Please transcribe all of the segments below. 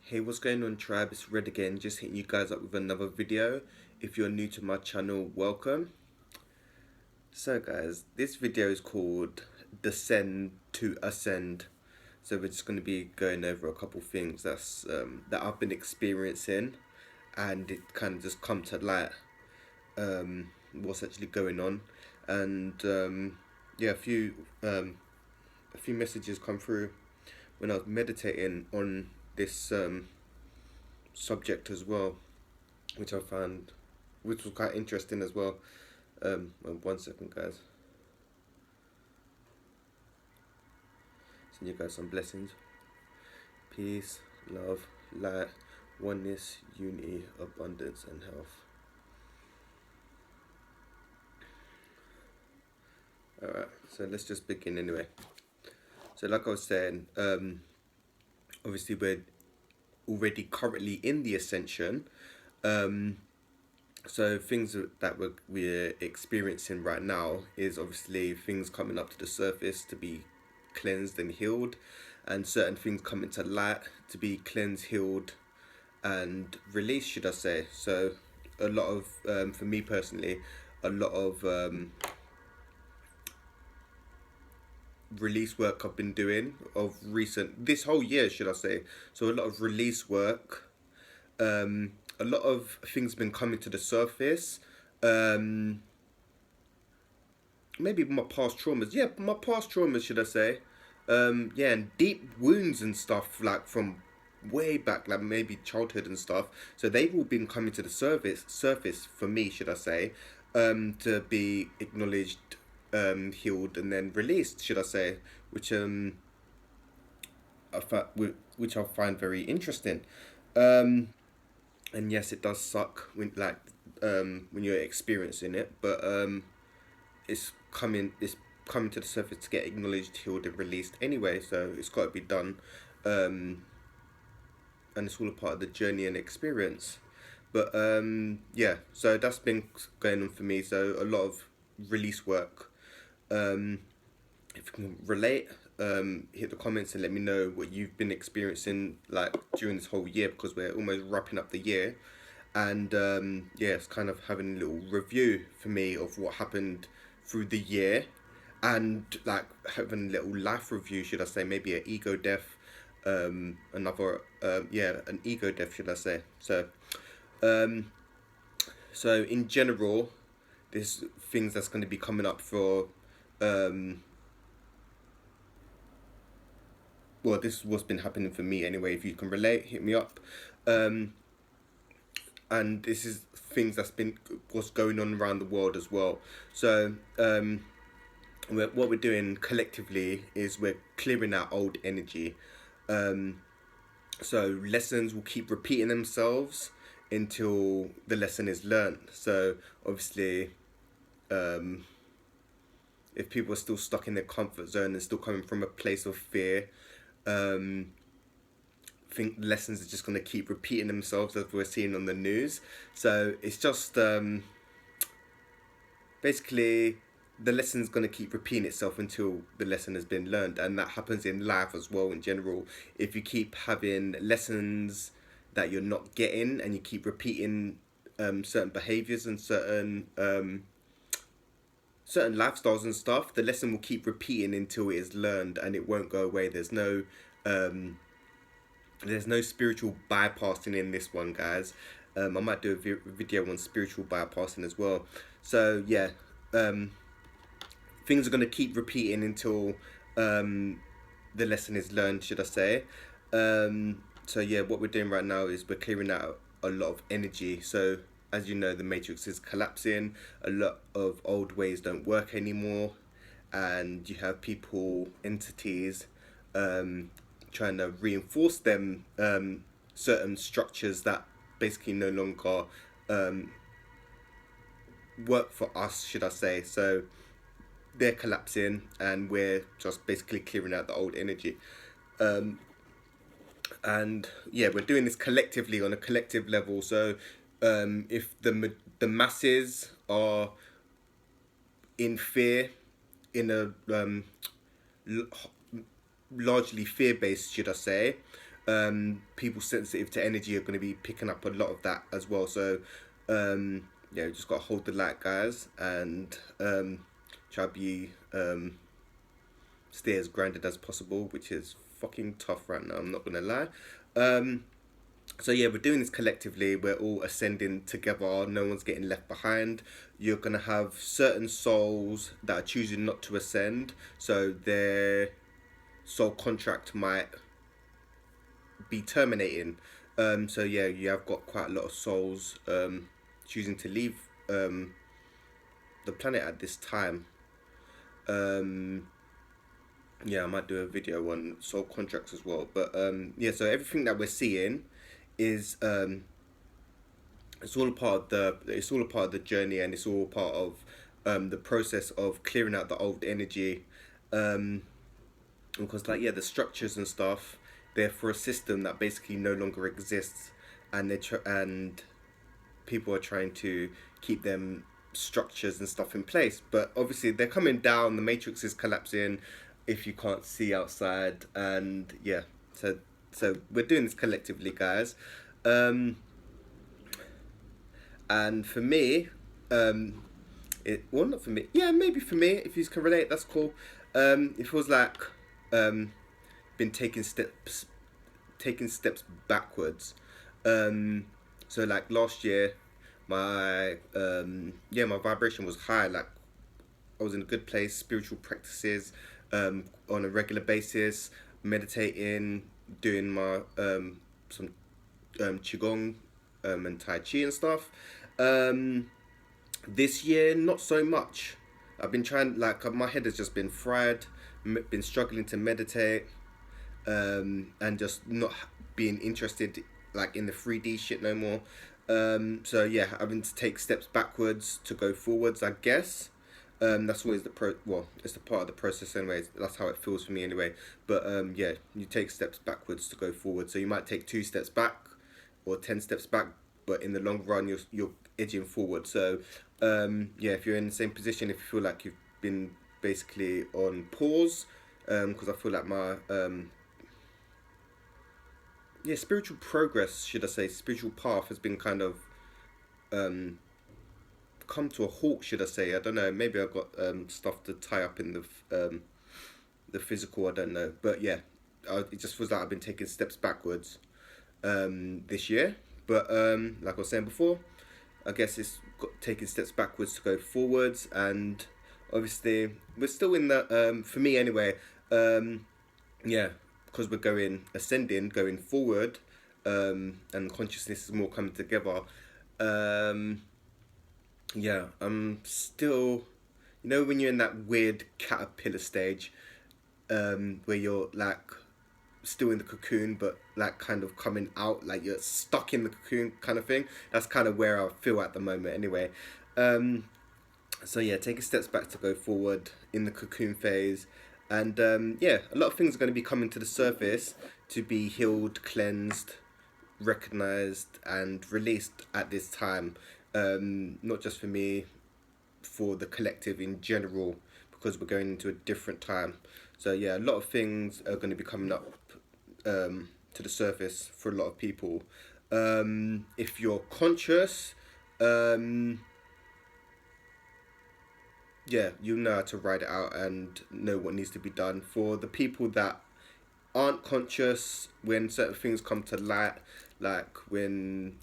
Hey, what's going on, tribe? It's Red again, just hitting you guys up with another video. If you're new to my channel, welcome. So guys, this video is called Descend to Ascend. So we're just going to be going over a couple things that I've been experiencing, and it kind of just come to light what's actually going on. And yeah, a few messages come through when I was meditating on this subject as well, which I found, which was quite interesting as well. 1 second, guys. Send you guys some blessings, peace, love, light, oneness, unity, abundance, and health. Alright, so let's just begin anyway. So like I was saying, obviously we're already currently in the ascension. So things that we're experiencing right now is obviously things coming up to the surface to be cleansed and healed, and certain things coming to light to be cleansed, healed, and released, should I say. So a lot of, for me personally, a lot of release work I've been doing of recent, this whole year, should I say. So a lot of release work, a lot of things have been coming to the surface. Maybe my past traumas. Yeah, my past traumas, should I say. Yeah, and deep wounds and stuff, like from way back, like maybe childhood and stuff. So they've all been coming to the surface for me, should I say, to be acknowledged, healed, and then released, should I say, which which I find very interesting. And yes, it does suck when when you're experiencing it, but it's coming to the surface to get acknowledged, healed, and released anyway. So it's got to be done, and it's all a part of the journey and experience. But yeah, so that's been going on for me. So a lot of release work. If you can relate, hit the comments and let me know what you've been experiencing like during this whole year, because we're almost wrapping up the year. And yeah, it's kind of having a little review for me of what happened through the year, and like having a little life review, should I say, maybe an ego death, another yeah, an ego death, should I say. So so in general, there's things that's going to be coming up for well, this is what's been happening for me anyway. If you can relate, hit me up. And this is things what's going on around the world as well. So what we're doing collectively is we're clearing out old energy. So lessons will keep repeating themselves until the lesson is learned. So obviously, if people are still stuck in their comfort zone and still coming from a place of fear, I think lessons are just going to keep repeating themselves, as we're seeing on the news. So it's just basically the lesson's going to keep repeating itself until the lesson has been learned, and that happens in life as well in general. If you keep having lessons that you're not getting and you keep repeating certain behaviors and certain lifestyles and stuff, the lesson will keep repeating until it is learned, and it won't go away. There's no spiritual bypassing in this one, guys. I might do a video on spiritual bypassing as well. So yeah, things are going to keep repeating until the lesson is learned, should I say. So yeah, what we're doing right now is we're clearing out a lot of energy. So as you know, the matrix is collapsing. A lot of old ways don't work anymore, and you have people, entities, trying to reinforce them certain structures that basically no longer work for us, should I say. So they're collapsing, and we're just basically clearing out the old energy. And yeah, we're doing this collectively on a collective level. So if the masses are in fear, in a largely fear-based, should I say, people sensitive to energy are going to be picking up a lot of that as well. So yeah, just got to hold the light, guys, and try to be stay as grounded as possible, which is fucking tough right now, I'm not gonna lie. So yeah, we're doing this collectively, we're all ascending together, no one's getting left behind. You're gonna have certain souls that are choosing not to ascend, so their soul contract might be terminating. So yeah, you have got quite a lot of souls choosing to leave the planet at this time. Yeah, I might do a video on soul contracts as well. But yeah, so everything that we're seeing is it's all a part of the journey, and it's all part of the process of clearing out the old energy. Because like, yeah, the structures and stuff, they're for a system that basically no longer exists, and and people are trying to keep them structures and stuff in place, but obviously they're coming down, the matrix is collapsing if you can't see outside. And yeah, so we're doing this collectively, guys. And for me, well, not for me, yeah, maybe for me, if you can relate, that's cool. It feels like been taking steps backwards. So like last year, my my vibration was high. Like I was in a good place, spiritual practices on a regular basis, meditating, doing my some qigong and tai chi and stuff. This year, not so much. I've been trying, like my head has just been fried, been struggling to meditate, and just not being interested like in the 3D shit no more. So yeah, having to take steps backwards to go forwards, I guess. That's always it's the part of the process anyways. That's how it feels for me anyway. But yeah, you take steps backwards to go forward. So you might take 2 steps back or 10 steps back, but in the long run you're edging forward. So yeah, if you're in the same position, if you feel like you've been basically on pause, because I feel like my spiritual progress, should I say, spiritual path has been kind of come to a halt, should I say. I don't know, maybe I've got stuff to tie up in the physical, I don't know. But yeah, it just feels like I've been taking steps backwards this year. But like I was saying before, I guess it's got taking steps backwards to go forwards. And obviously we're still in the for me anyway, yeah, because we're ascending, going forward, and consciousness is more coming together. Yeah, I'm still, when you're in that weird caterpillar stage, where you're like still in the cocoon, but like kind of coming out, like you're stuck in the cocoon kind of thing. That's kind of where I feel at the moment anyway. So yeah, taking steps back to go forward in the cocoon phase. And yeah, a lot of things are going to be coming to the surface to be healed, cleansed, recognized, and released at this time. Not just for me, for the collective in general, because we're going into a different time. So yeah, a lot of things are going to be coming up to the surface for a lot of people. If you're conscious, yeah, you know how to ride it out and know what needs to be done. For the people that aren't conscious, when certain things come to light, like when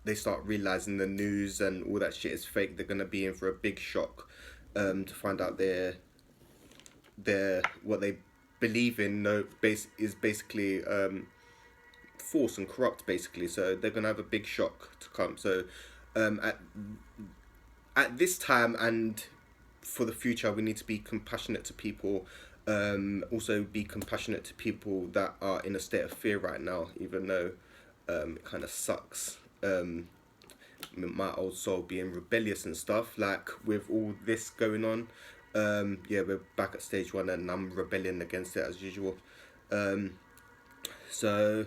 they start realizing the news and all that shit is fake, they're gonna be in for a big shock to find out their what they believe in is basically false and corrupt, basically. So they're gonna have a big shock to come. So at this time and for the future, we need to be compassionate to people. Also be compassionate to people that are in a state of fear right now, even though it kind of sucks. My old soul being rebellious and stuff, like with all this going on. Yeah, we're back at stage 1 and I'm rebelling against it as usual. So,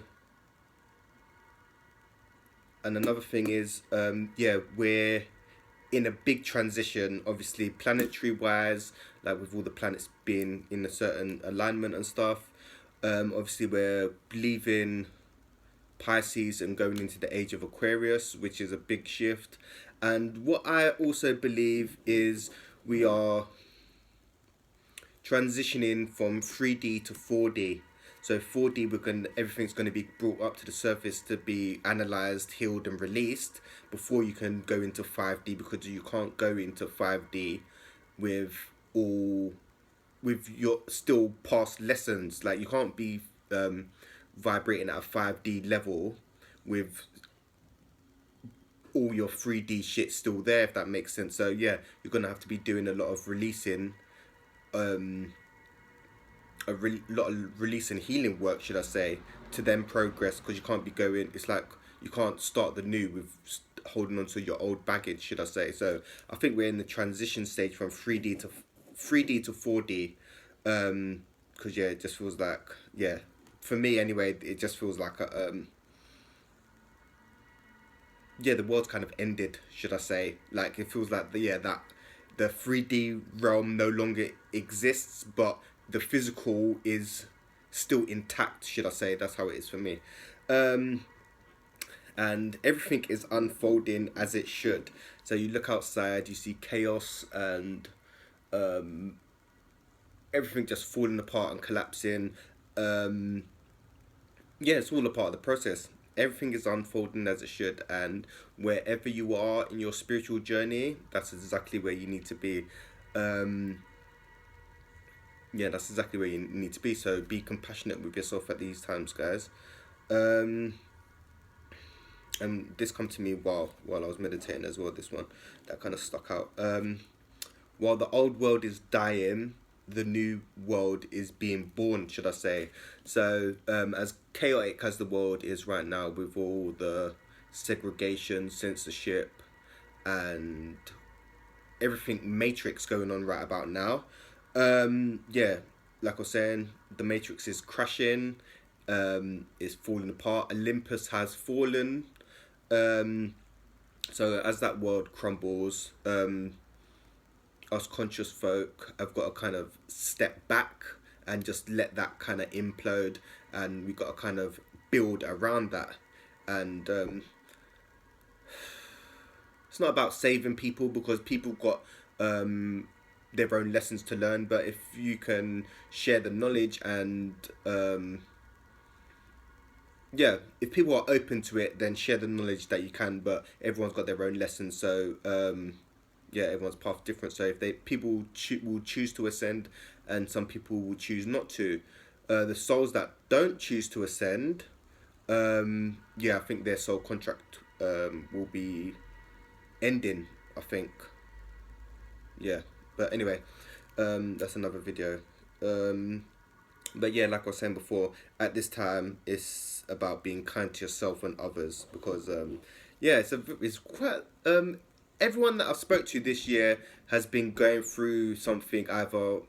and another thing is, yeah, we're in a big transition, obviously planetary wise, like with all the planets being in a certain alignment and stuff. Obviously, we're leaving Pisces and going into the age of Aquarius, which is a big shift. And what I also believe is we are transitioning from 3D to 4D. So 4D, everything's going to be brought up to the surface to be analyzed, healed, and released before you can go into 5D, because you can't go into 5D with all with your still past lessons. Like, you can't be vibrating at a 5D level with all your 3D shit still there, if that makes sense. So yeah, you're gonna have to be doing a lot of releasing, lot of release and healing work, should I say, to then progress, because you can't be going. It's like you can't start the new with holding on to your old baggage, should I say. So I think we're in the transition stage from 3D to 4D, because yeah, it just feels like, yeah, for me anyway, it just feels like a yeah, the world's kind of ended, should I say. Like, it feels like that the 3D realm no longer exists, but the physical is still intact, should I say. That's how it is for me. And everything is unfolding as it should. So you look outside, you see chaos and everything just falling apart and collapsing. Yeah, it's all a part of the process. Everything is unfolding as it should, and wherever you are in your spiritual journey, that's exactly where you need to be. Yeah, that's exactly where you need to be. So be compassionate with yourself at these times, guys. And this come to me while I was meditating as well. This one that kind of stuck out. While the old world is dying, the new world is being born, should I say. So as chaotic as the world is right now, with all the segregation, censorship, and everything matrix going on right about now, yeah, like I was saying, the matrix is crashing, is falling apart. Olympus has fallen. So as that world crumbles, us conscious folk have got to kind of step back and just let that kind of implode, and we got to kind of build around that. And it's not about saving people, because people got their own lessons to learn, but if you can share the knowledge and yeah, if people are open to it, then share the knowledge that you can. But everyone's got their own lessons, so yeah, everyone's path different. So if people will choose to ascend, and some people will choose not to. The souls that don't choose to ascend, yeah, I think their soul contract will be ending, I think. Yeah, but anyway, that's another video. But yeah, like I was saying before, at this time it's about being kind to yourself and others, because yeah, it's quite everyone that I've spoke to this year has been going through something, either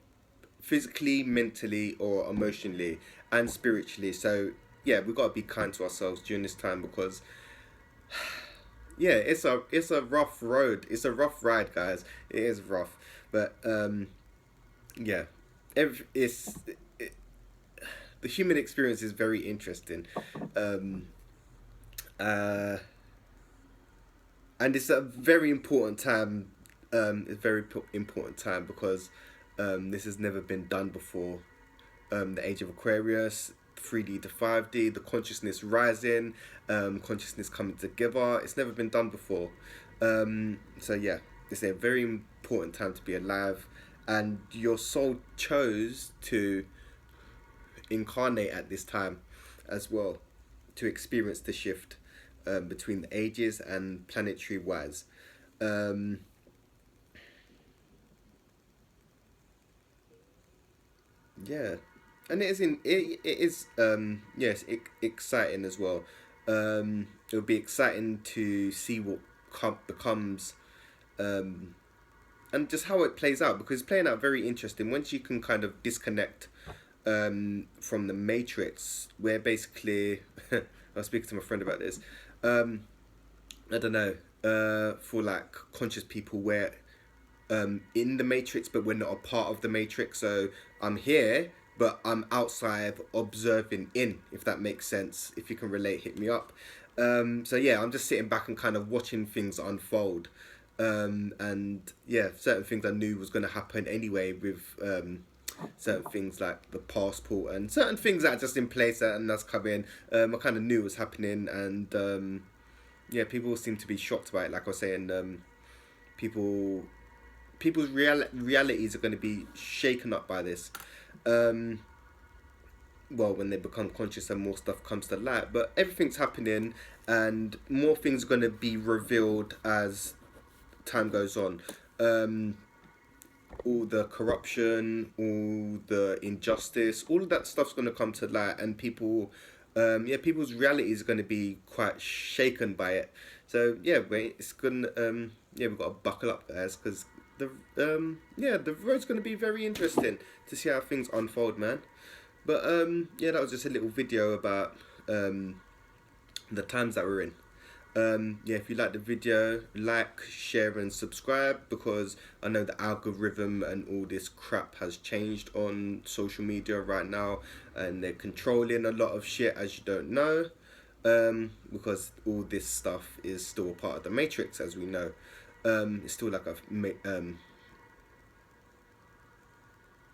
physically, mentally, or emotionally and spiritually. So yeah, we've got to be kind to ourselves during this time, because yeah, it's a rough road. It's a rough ride, guys. It is rough, but yeah, it's the human experience is very interesting, uh, and it's a very important time. It's a very important time, because this has never been done before. The age of Aquarius, 3D to 5D, the consciousness rising, consciousness coming together. It's never been done before. So yeah, it's a very important time to be alive, and your soul chose to incarnate at this time as well, to experience the shift between the ages and planetary wise. Yeah, and it is yes, exciting as well. It'll be exciting to see what becomes and just how it plays out, because it's playing out very interesting once you can kind of disconnect from the matrix, where basically I was speaking to my friend about this. I don't know, for like conscious people, where in the matrix but we're not a part of the matrix. So I'm here, but I'm outside observing in, if that makes sense. If you can relate, hit me up. So yeah, I'm just sitting back and kind of watching things unfold. And yeah, certain things I knew was going to happen anyway with certain things like the passport and certain things that are just in place and that's coming. I kind of knew it was happening, and yeah, people seem to be shocked by it. Like I was saying, people people's realities are going to be shaken up by this. Um, well, when they become conscious and more stuff comes to light, but everything's happening, and more things are going to be revealed as time goes on. Um, all the corruption, all the injustice, all of that stuff's going to come to light, and people, yeah, people's reality is going to be quite shaken by it. So yeah, wait, it's gonna, yeah, we've got to buckle up, guys, because the, yeah, the road's going to be very interesting to see how things unfold, man. But yeah, that was just a little video about the times that we're in. Yeah, if you like the video, like, share and subscribe, because I know the algorithm and all this crap has changed on social media right now, and they're controlling a lot of shit, as you don't know, because all this stuff is still a part of the matrix, as we know. It's still like a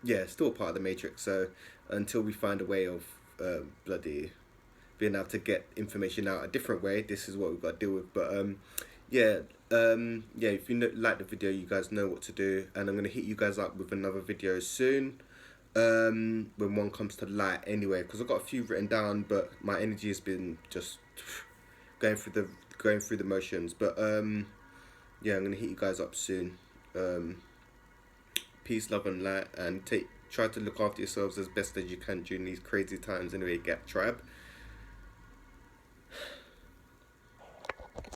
yeah, it's still a part of the matrix. So until we find a way of bloody being able to get information out a different way, this is what we've got to deal with. But yeah, yeah, if you like the video, you guys know what to do, and I'm gonna hit you guys up with another video soon, when one comes to light anyway, because I've got a few written down, but my energy has been just going through the motions. But yeah, I'm gonna hit you guys up soon. Peace, love and light, and try to look after yourselves as best as you can during these crazy times. Anyway, get tribe.